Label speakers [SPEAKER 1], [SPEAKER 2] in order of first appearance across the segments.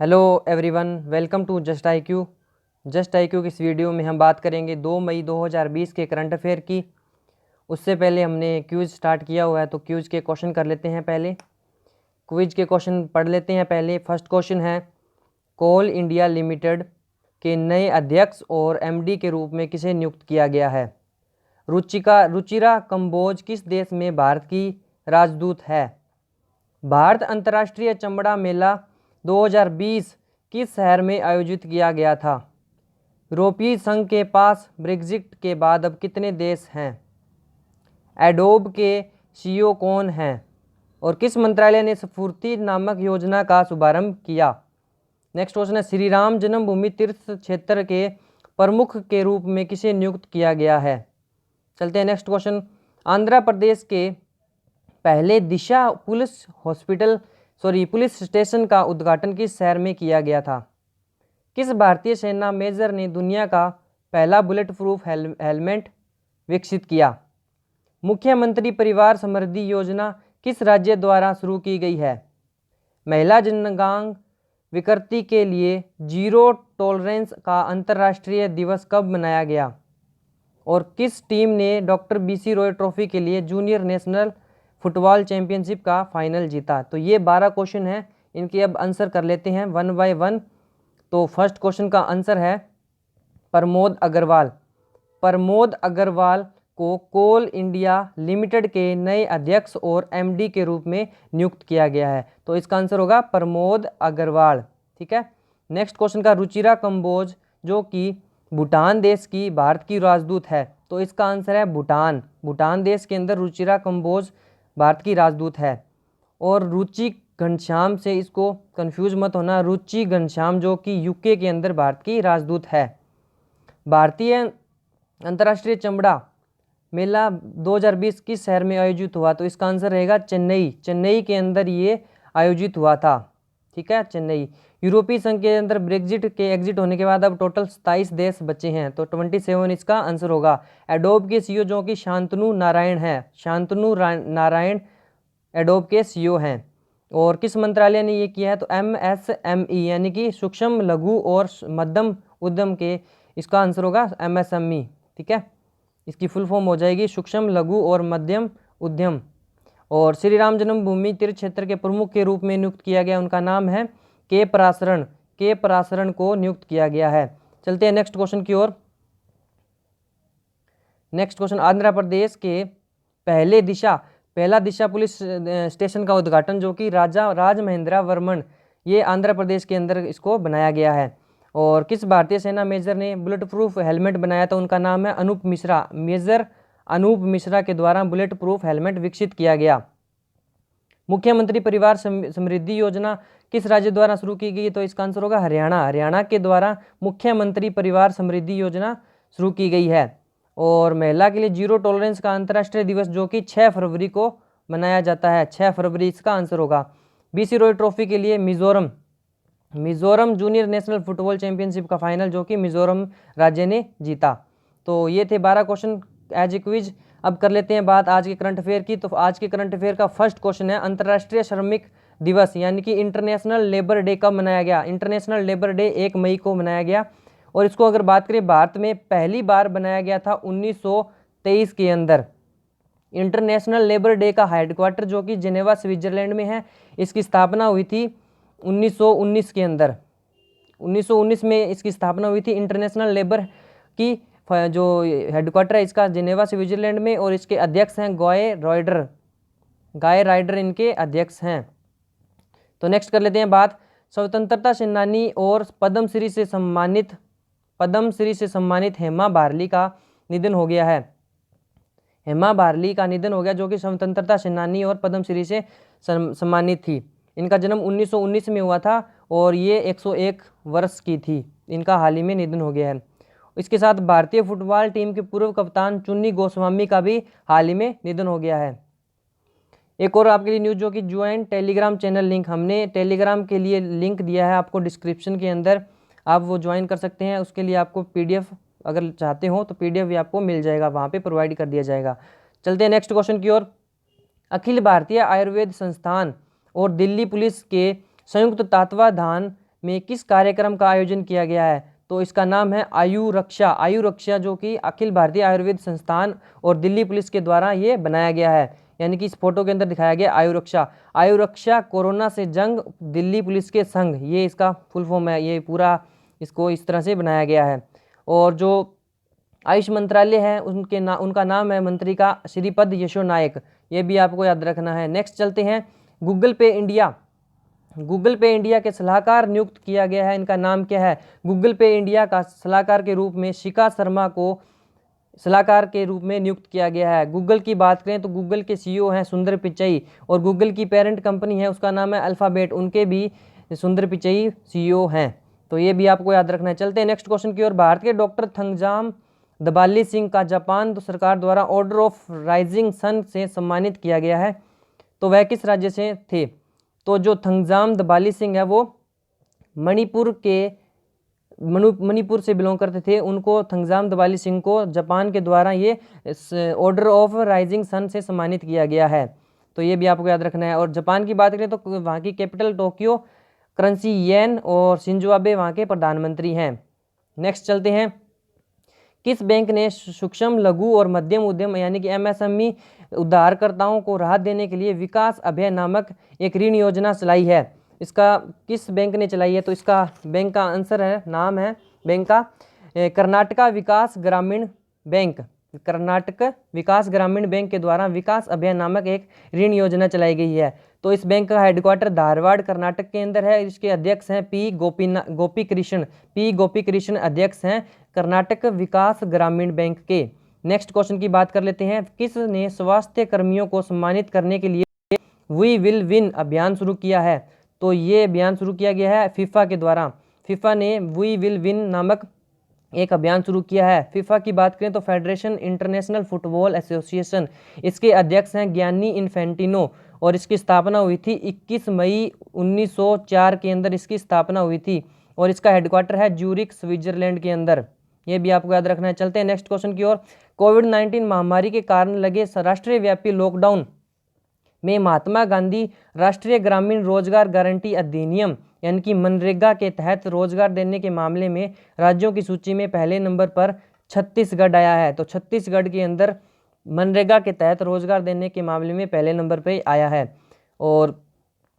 [SPEAKER 1] Hello everyone, welcome to just I Q. Just I Q की इस video में हम बात करेंगे 2 मई 2020 के करंट अफेयर की। उससे पहले हमने क्यूज़ स्टार्ट किया हुआ है, तो क्यूज़ के क्वेश्चन कर लेते हैं। पहले क्विज के क्वेश्चन पढ़ लेते हैं। पहले फर्स्ट क्वेश्चन है, कोल इंडिया लिमिटेड के नए अध्यक्ष और एमडी के रूप में किसे नियुक्त किया गया है? रुचिरा कंबोज किस देश में भारत की राजदूत है? भारत अंतर्राष्ट्रीय चमड़ा मेला 2020 किस शहर में आयोजित किया गया था? यूरोपीय संघ के पास ब्रेग्जिट के बाद अब कितने देश हैं? एडोब के सीईओ कौन हैं? और किस मंत्रालय ने स्फूर्ति नामक योजना का शुभारंभ किया? नेक्स्ट क्वेश्चन है, श्री राम जन्मभूमि तीर्थ क्षेत्र के प्रमुख के रूप में किसे नियुक्त किया गया है? चलते हैं नेक्स्ट क्वेश्चन। आंध्र प्रदेश के पहले दिशा पुलिस स्टेशन का उद्घाटन किस शहर में किया गया था? किस भारतीय सेना मेजर ने दुनिया का पहला बुलेट प्रूफ हेलमेट विकसित किया? मुख्यमंत्री परिवार समृद्धि योजना किस राज्य द्वारा शुरू की गई है? महिला जननांग विकृति के लिए जीरो टॉलरेंस का अंतर्राष्ट्रीय दिवस कब मनाया गया? और किस टीम ने डॉक्टर बीसी रॉय ट्रॉफी के लिए जूनियर नेशनल फुटबॉल चैंपियनशिप का फाइनल जीता? तो ये 12 क्वेश्चन हैं, इनके अब आंसर कर लेते हैं वन बाय वन। तो फर्स्ट क्वेश्चन का आंसर है प्रमोद अग्रवाल। प्रमोद अग्रवाल को कोल इंडिया लिमिटेड के नए अध्यक्ष और एमडी के रूप में नियुक्त किया गया है। तो इसका आंसर होगा प्रमोद अग्रवाल। ठीक है। नेक्स्ट क्वेश्चन का, रुचिरा कंबोज जो कि भूटान देश की भारत की राजदूत है, तो इसका आंसर है भूटान। भूटान देश के अंदर रुचिरा कंबोज भारत की राजदूत है। और रुचि घनश्याम से इसको कंफ्यूज मत होना, रुचि घनश्याम जो कि यूके के अंदर भारत की राजदूत है। भारतीय अंतर्राष्ट्रीय चमड़ा मेला 2020 किस शहर में आयोजित हुआ? तो इसका आंसर रहेगा चेन्नई। चेन्नई के अंदर ये आयोजित हुआ था। ठीक है, चेन्नई। यूरोपीय संघ के अंदर ब्रेग्जिट के एग्जिट होने के बाद अब टोटल 27 देश बचे हैं, तो 27 इसका आंसर होगा। एडोब के सीईओ जो कि शांतनु नारायण है, शांतनु नारायण एडोब के सीईओ हैं। और किस मंत्रालय ने ये किया है? तो एमएसएमई यानी कि सूक्ष्म लघु और मध्यम उद्यम के, इसका आंसर होगा एमएसएमई। ठीक है, इसकी फुल फॉर्म हो जाएगी सूक्ष्म लघु और मध्यम उद्यम। और श्री राम जन्मभूमि तीर्थ क्षेत्र के प्रमुख के रूप में नियुक्त किया गया, उनका नाम है के पराशरण। के पराशरण को नियुक्त किया गया है। चलते हैं नेक्स्ट क्वेश्चन की ओर। नेक्स्ट क्वेश्चन, आंध्र प्रदेश के पहला दिशा पुलिस स्टेशन का उद्घाटन जो कि राजा राजमहेंद्र वर्मन, ये आंध्र प्रदेश के अंदर इसको बनाया गया है। और किस भारतीय सेना मेजर ने बुलेट प्रूफ हेलमेट बनाया था? उनका नाम है अनूप मिश्रा। मेजर अनूप मिश्रा के द्वारा बुलेट प्रूफ हेलमेट विकसित किया गया। मुख्यमंत्री परिवार समृद्धि योजना किस राज्य द्वारा शुरू की गई? तो इसका आंसर होगा हरियाणा। हरियाणा के द्वारा मुख्यमंत्री परिवार समृद्धि योजना शुरू की गई है। और महिला के लिए जीरो टॉलरेंस का अंतर्राष्ट्रीय दिवस जो कि 6 फरवरी को मनाया जाता है, 6 फरवरी इसका आंसर होगा। बीसी रॉय ट्रॉफी के लिए Mizoram junior national football championship का फाइनल जो कि मिजोरम राज्य ने जीता। तो ये थे 12 क्वेश्चन एज ए क्विज। अब कर लेते हैं बात आज के करंट अफेयर की। तो आज के करंट अफेयर का फर्स्ट क्वेश्चन है, अंतर्राष्ट्रीय श्रमिक दिवस यानी कि इंटरनेशनल लेबर डे कब मनाया गया? इंटरनेशनल लेबर डे 1 मई को मनाया गया। और इसको अगर बात करें, भारत में पहली बार बनाया गया था 1923 के अंदर। इंटरनेशनल लेबर डे का हेडक्वार्टर जो कि जिनेवा स्विट्जरलैंड में है, इसकी स्थापना हुई थी 1919 के अंदर। 1919 में इसकी स्थापना हुई थी। इंटरनेशनल लेबर की जो हेडक्वार्टर है इसका जिनेवा स्विट्जरलैंड में, और इसके अध्यक्ष हैं गाय राइडर इनके अध्यक्ष हैं। तो नेक्स्ट कर लेते हैं बात, स्वतंत्रता सेनानी और पद्मश्री से सम्मानित हेमा बार्ली का निधन हो गया है। हेमा बार्ली का निधन हो गया जो कि स्वतंत्रता सेनानी और पद्मश्री से सम्मानित थी। इनका जन्म 1919 में हुआ था और ये 101 वर्ष की थी। इनका हाल ही में निधन हो गया है। इसके साथ भारतीय फुटबॉल टीम के पूर्व कप्तान चुन्नी गोस्वामी का भी हाल ही में निधन हो गया है। एक और आपके लिए न्यूज़ जो कि ज्वाइन टेलीग्राम चैनल लिंक, हमने टेलीग्राम के लिए लिंक दिया है आपको डिस्क्रिप्शन के अंदर, आप वो ज्वाइन कर सकते हैं। उसके लिए आपको पीडीएफ अगर चाहते हो तो पीडीएफ भी आपको मिल जाएगा, वहाँ पे प्रोवाइड कर दिया जाएगा। चलते हैं नेक्स्ट क्वेश्चन की ओर। अखिल भारतीय आयुर्वेद संस्थान और दिल्ली पुलिस के संयुक्त तत्वाधान में किस कार्यक्रम का आयोजन किया गया है? तो इसका नाम है आयु रक्षा। आयु रक्षा जो कि अखिल भारतीय आयुर्वेद संस्थान और दिल्ली पुलिस के द्वारा ये बनाया गया है, यानी कि इस फोटो के अंदर दिखाया गया आयु रक्षा। आयु रक्षा कोरोना से जंग दिल्ली पुलिस के संग, ये इसका फुल फॉर्म है। ये पूरा इसको इस तरह से बनाया गया है। और जो आयुष मंत्रालय है उनका नाम है मंत्री का श्रीपद यशो नायक, ये भी आपको याद रखना है। नेक्स्ट चलते हैं गूगल पे इंडिया। गूगल पे इंडिया के सलाहकार नियुक्त किया गया है, इनका नाम क्या है? गूगल पे इंडिया का सलाहकार के रूप में शिखा शर्मा को सलाहकार के रूप में नियुक्त किया गया है। गूगल की बात करें तो गूगल के सीईओ हैं सुंदर पिचई, और गूगल की पेरेंट कंपनी है उसका नाम है अल्फाबेट, उनके भी सुंदर पिचई सीईओ हैं, तो ये भी आपको याद रखना है। चलते हैं नेक्स्ट क्वेश्चन की ओर। भारत के डॉक्टर थंगजाम दबाली सिंह का जापान सरकार द्वारा ऑर्डर ऑफ राइजिंग सन से सम्मानित किया गया है, तो वह किस राज्य से थे? तो जो थंगजाम दबाली सिंह है वो मणिपुर से बिलोंग करते थे। उनको थंगजाम दबाली सिंह को जापान के द्वारा ये ऑर्डर ऑफ राइजिंग सन से सम्मानित किया गया है, तो ये भी आपको याद रखना है। और जापान की बात करें तो वहाँ की कैपिटल टोक्यो, करेंसी येन, और शिंजो आबे वहाँ के प्रधानमंत्री हैं। नेक्स्ट चलते हैं। किस बैंक ने सूक्ष्म लघु और मध्यम उद्यम यानी कि एमएसएमई उधारकर्ताओं को राहत देने के लिए विकास अभय नामक एक ऋण योजना चलाई है? इसका किस बैंक ने चलाई है? तो इसका बैंक का आंसर है, नाम है बैंक का कर्नाटका विकास ग्रामीण बैंक। कर्नाटक विकास ग्रामीण बैंक के द्वारा विकास अभियान नामक एक ऋण योजना चलाई गई है। तो इस बैंक का हेडक्वार्टर धारवाड़ कर्नाटक के अंदर है। इसके अध्यक्ष हैं गोपी कृष्ण अध्यक्ष हैं कर्नाटक विकास ग्रामीण बैंक के। नेक्स्ट क्वेश्चन की बात कर लेते हैं। किसने स्वास्थ्य कर्मियों को सम्मानित करने के लिए वी विल विन अभियान शुरू किया है? तो ये अभियान शुरू किया गया है फीफा के द्वारा। फीफा ने वी विल विन नामक एक अभियान शुरू किया है। फीफा की बात करें तो फेडरेशन इंटरनेशनल फुटबॉल एसोसिएशन, इसके अध्यक्ष हैं गियानी इन्फेंटिनो, और इसकी स्थापना हुई थी 21 मई 1904 के अंदर इसकी स्थापना हुई थी, और इसका हेडक्वार्टर है ज्यूरिख स्विट्जरलैंड के अंदर। ये भी आपको याद रखना है। चलते हैं नेक्स्ट क्वेश्चन की ओर। कोविड-19 महामारी के कारण लगे राष्ट्रीय व्यापी लॉकडाउन में महात्मा गांधी राष्ट्रीय ग्रामीण रोजगार गारंटी अधिनियम यानी कि मनरेगा के तहत रोजगार देने के मामले में राज्यों की सूची में पहले नंबर पर छत्तीसगढ़ आया है। तो छत्तीसगढ़ के अंदर मनरेगा के तहत रोजगार देने के मामले में पहले नंबर पर आया है। और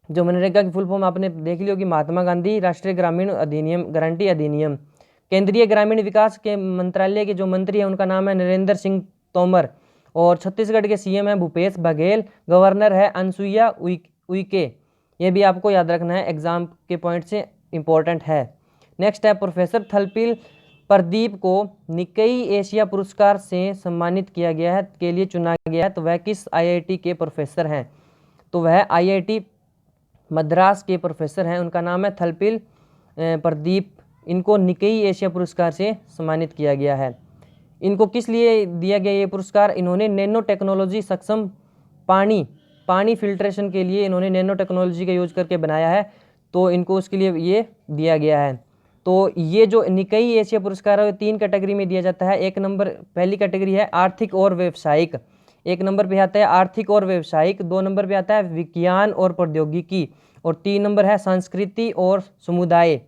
[SPEAKER 1] जो मनरेगा की फुल फॉर्म आपने देख ली होगी, महात्मा गांधी राष्ट्रीय ग्रामीण अधिनियम गारंटी अधिनियम। केंद्रीय ग्रामीण विकास के मंत्रालय के जो मंत्री हैं उनका नाम है नरेंद्र सिंह तोमर, और छत्तीसगढ़ के सीएम है भूपेश बघेल, गवर्नर है अनसुईया उइके। ये भी आपको याद रखना है, एग्जाम के पॉइंट से इंपॉर्टेंट है। नेक्स्ट है प्रोफेसर थलपिल प्रदीप को निकई एशिया पुरस्कार से सम्मानित किया गया है के लिए चुना गया है, तो वह किस आईआईटी के प्रोफेसर हैं? तो वह आईआईटी मद्रास के प्रोफेसर हैं, उनका नाम है थलपिल प्रदीप। इनको निकई एशिया पुरस्कार से सम्मानित किया गया है। इनको किस लिए दिया गया ये पुरस्कार? इन्होंने नैनो टेक्नोलॉजी सक्षम पानी फिल्ट्रेशन के लिए इन्होंने नैनो टेक्नोलॉजी का यूज करके बनाया है, तो इनको उसके लिए ये दिया गया है। तो ये जो निकई एशिया पुरस्कार है 3 कैटेगरी में दिया जाता है। एक नंबर पहली कैटेगरी है आर्थिक और व्यवसायिक, एक नंबर पे आता है आर्थिक और व्यवसायिक, 2 नंबर पे आता है विज्ञान और प्रौद्योगिकी, और 3 नंबर है संस्कृति और समुदाय।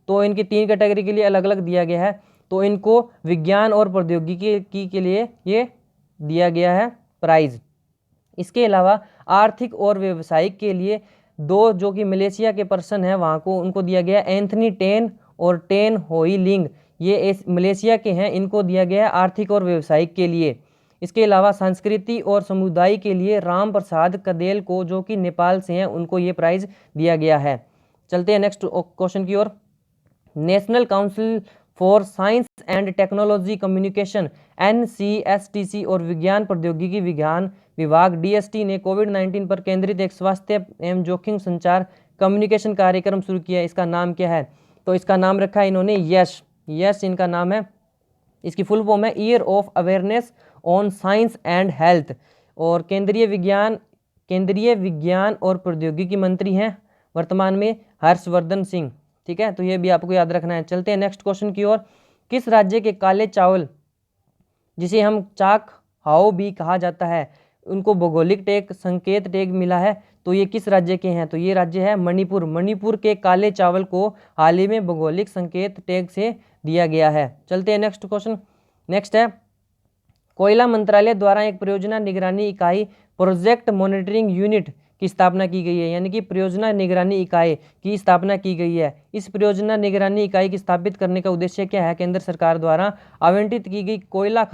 [SPEAKER 1] तो इनकी 3 कैटेगरी के लिए अलग अलग दिया गया है। तो इनको विज्ञान और प्रौद्योगिकी के लिए ये दिया गया है प्राइज। इसके अलावा आर्थिक और व्यवसायिक के लिए 2 जो कि मलेशिया के पर्सन हैं वहाँ को उनको दिया गया एंथनी टेन और टेन होई लिंग, ये मलेशिया के हैं, इनको दिया गया है आर्थिक और व्यवसायिक के लिए। इसके अलावा संस्कृति और समुदाय के लिए राम प्रसाद कदेल को जो कि नेपाल से हैं उनको ये प्राइज दिया गया है। चलते हैं नेक्स्ट क्वेश्चन की ओर। National council for science and technology communication NCSTC और विज्ञान प्रौद्योगिकी विज्ञान विभाग DST ने कोविड-19 पर केंद्रित एक स्वास्थ्य एवं जोखिम संचार कम्युनिकेशन कार्यक्रम शुरू किया है। इसका नाम क्या है? तो इसका नाम रखा है इन्होंने यश इनका नाम है। इसकी फुल फॉर्म है year of awareness on science and health, और केंद्रीय विज्ञान और प्रौद्योगिकी मंत्री हैं वर्तमान में हर्षवर्धन सिंह। ठीक है, तो ये भी आपको याद रखना है। चलते हैं नेक्स्ट क्वेश्चन की ओर। किस राज्य के काले चावल जिसे हम चाक हाओ भी कहा जाता है उनको भौगोलिक टैग संकेत टैग मिला है, तो ये किस राज्य के हैं? तो ये राज्य है मणिपुर। मणिपुर के काले चावल को हाल ही में भौगोलिक संकेत टैग से दिया गया है। चलते हैं नेक्स्ट क्वेश्चन। नेक्स्ट है, कोयला मंत्रालय द्वारा एक परियोजना निगरानी इकाई प्रोजेक्ट मॉनिटरिंग यूनिट की स्थापना की गई है, यानी कि परियोजना निगरानी इकाई की स्थापना की गई है। इस परियोजना निगरानी इकाई की स्थापित करने का उद्देश्य क्या है? केंद्र सरकार द्वारा आवंटित की गई कोयला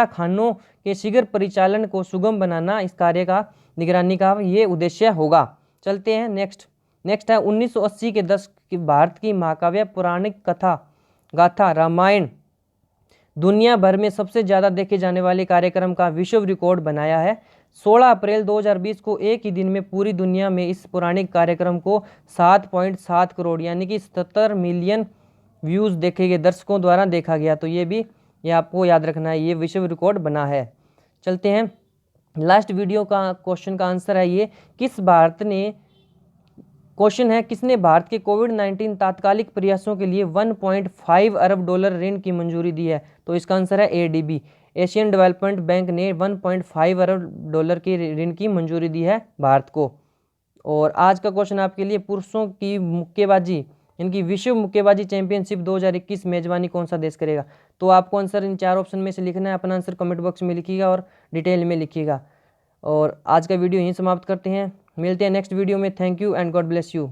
[SPEAKER 1] खानों के शीघ्र परिचालन को सुगम बनाना, इस कार्य का निगरानी का ये उद्देश्य होगा। चलते हैं नेक्स्ट है 1980 के दशक की भारत की महाकाव्य पौराणिक कथा गाथा रामायण दुनिया भर में सबसे ज़्यादा देखे जाने वाले कार्यक्रम का विश्व रिकॉर्ड बनाया है। 16 अप्रैल 2020 को एक ही दिन में पूरी दुनिया में इस पौराणिक कार्यक्रम को 7.7 करोड़ यानी कि 77 मिलियन व्यूज़ देखे गए, दर्शकों द्वारा देखा गया। तो ये आपको याद रखना है, ये विश्व रिकॉर्ड बना है। चलते हैं लास्ट वीडियो का क्वेश्चन का आंसर है ये, किसने भारत के कोविड-19 तात्कालिक प्रयासों के लिए 1.5 अरब डॉलर ऋण की मंजूरी दी है? तो इसका आंसर है एडीबी। एशियन डेवलपमेंट बैंक ने 1.5 अरब डॉलर की ऋण की मंजूरी दी है भारत को। और आज का क्वेश्चन आपके लिए, पुरुषों की मुक्केबाजी इनकी विश्व मुक्केबाजी चैंपियनशिप 2021 मेजबानी कौन सा देश करेगा? तो आपको आंसर इन 4 ऑप्शन में से लिखना है। अपना आंसर कमेंट बॉक्स में लिखिएगा और डिटेल में लिखिएगा। और आज का वीडियो यहीं समाप्त करते हैं, मिलते हैं नेक्स्ट वीडियो में। Thank you and God bless you.